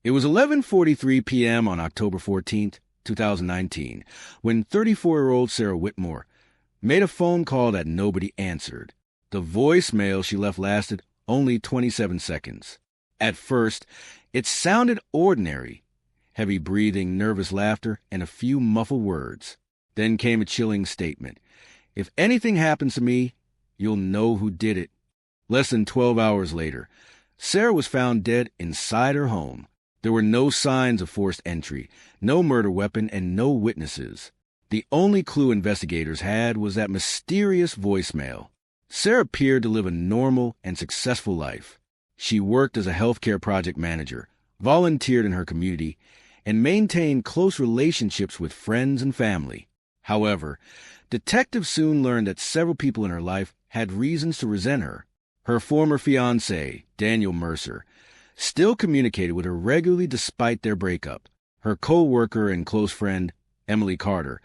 It was 11:43 p.m. on October 14th, 2019, when 34-year-old Sarah Whitmore made a phone call that nobody answered. The voicemail she left lasted only 27 seconds. At first, it sounded ordinary: heavy breathing, nervous laughter, and a few muffled words. Then came a chilling statement: "If anything happens to me, you'll know who did it." Less than 12 hours later, Sarah was found dead inside her home. There were no signs of forced entry, no murder weapon, and no witnesses. The only clue investigators had was that mysterious voicemail. Sarah appeared to live a normal and successful life. She worked as a healthcare project manager, volunteered in her community, and maintained close relationships with friends and family. However, detectives soon learned that several people in her life had reasons to resent her. Her former fiancé, Daniel Mercer, still communicated with her regularly despite their breakup. Her co-worker and close friend, Emily Carter,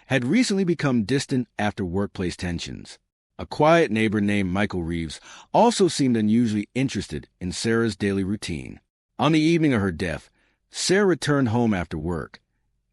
had recently become distant after workplace tensions. A quiet neighbor named Michael Reeves also seemed unusually interested in Sarah's daily routine. On the evening of her death, Sarah returned home after work,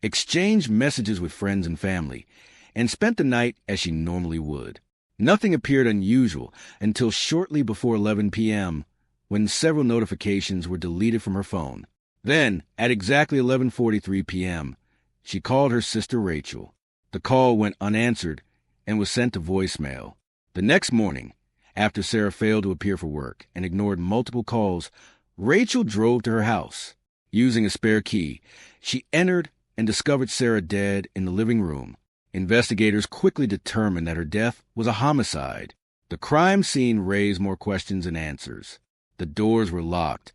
exchanged messages with friends and family, and spent the night as she normally would. Nothing appeared unusual until shortly before 11 p.m., when several notifications were deleted from her phone. Then, at exactly 11:43 p.m., she called her sister Rachel. The call went unanswered and was sent to voicemail. The next morning, after Sarah failed to appear for work and ignored multiple calls, Rachel drove to her house. Using a spare key, she entered and discovered Sarah dead in the living room. Investigators quickly determined that her death was a homicide. The crime scene raised more questions than answers. The doors were locked,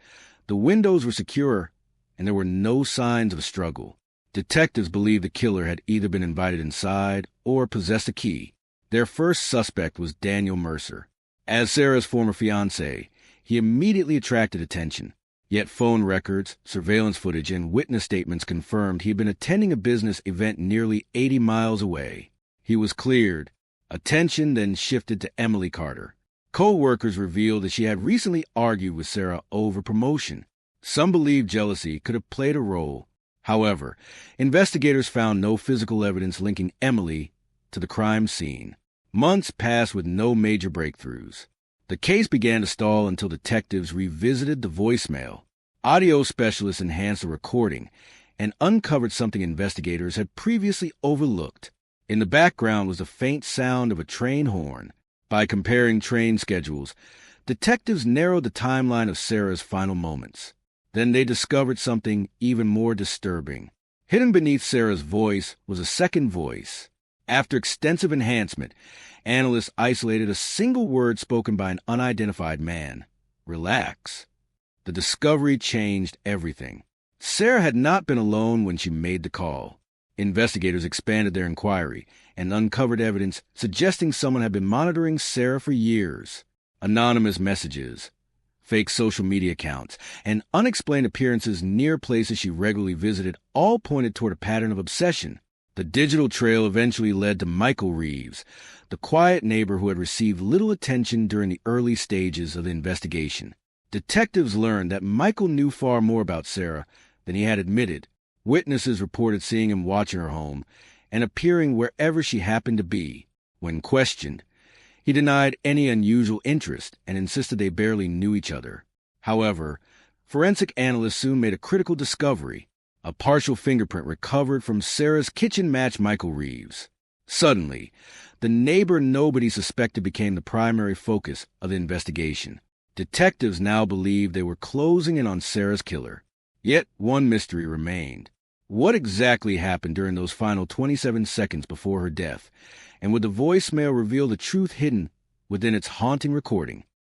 the windows were secure, and there were no signs of a struggle. Detectives believed the killer had either been invited inside or possessed a key. Their first suspect was Daniel Mercer. As Sarah's former fiancé, he immediately attracted attention. Yet phone records, surveillance footage, and witness statements confirmed he had been attending a business event nearly 80 miles away. He was cleared. Attention then shifted to Emily Carter. Co-workers revealed that she had recently argued with Sarah over promotion. Some believed jealousy could have played a role. However, investigators found no physical evidence linking Emily to the crime scene. Months passed with no major breakthroughs. The case began to stall until detectives revisited the voicemail. Audio specialists enhanced the recording and uncovered something investigators had previously overlooked. In the background was the faint sound of a train horn. By comparing train schedules, detectives narrowed the timeline of Sarah's final moments. Then they discovered something even more disturbing. Hidden beneath Sarah's voice was a second voice. After extensive enhancement, analysts isolated a single word spoken by an unidentified man: relax. The discovery changed everything. Sarah had not been alone when she made the call. Investigators expanded their inquiry and uncovered evidence suggesting someone had been monitoring Sarah for years. Anonymous messages, fake social media accounts, and unexplained appearances near places she regularly visited all pointed toward a pattern of obsession. The digital trail eventually led to Michael Reeves, the quiet neighbor who had received little attention during the early stages of the investigation. Detectives learned that Michael knew far more about Sarah than he had admitted. Witnesses reported seeing him watching her home and appearing wherever she happened to be. When questioned, he denied any unusual interest and insisted they barely knew each other. However, forensic analysts soon made a critical discovery. A partial fingerprint recovered from Sarah's kitchen matched Michael Reeves. Suddenly, the neighbor nobody suspected became the primary focus of the investigation. Detectives now believed they were closing in on Sarah's killer. Yet one mystery remained. What exactly happened during those final 27 seconds before her death? And would the voicemail reveal the truth hidden within its haunting recording?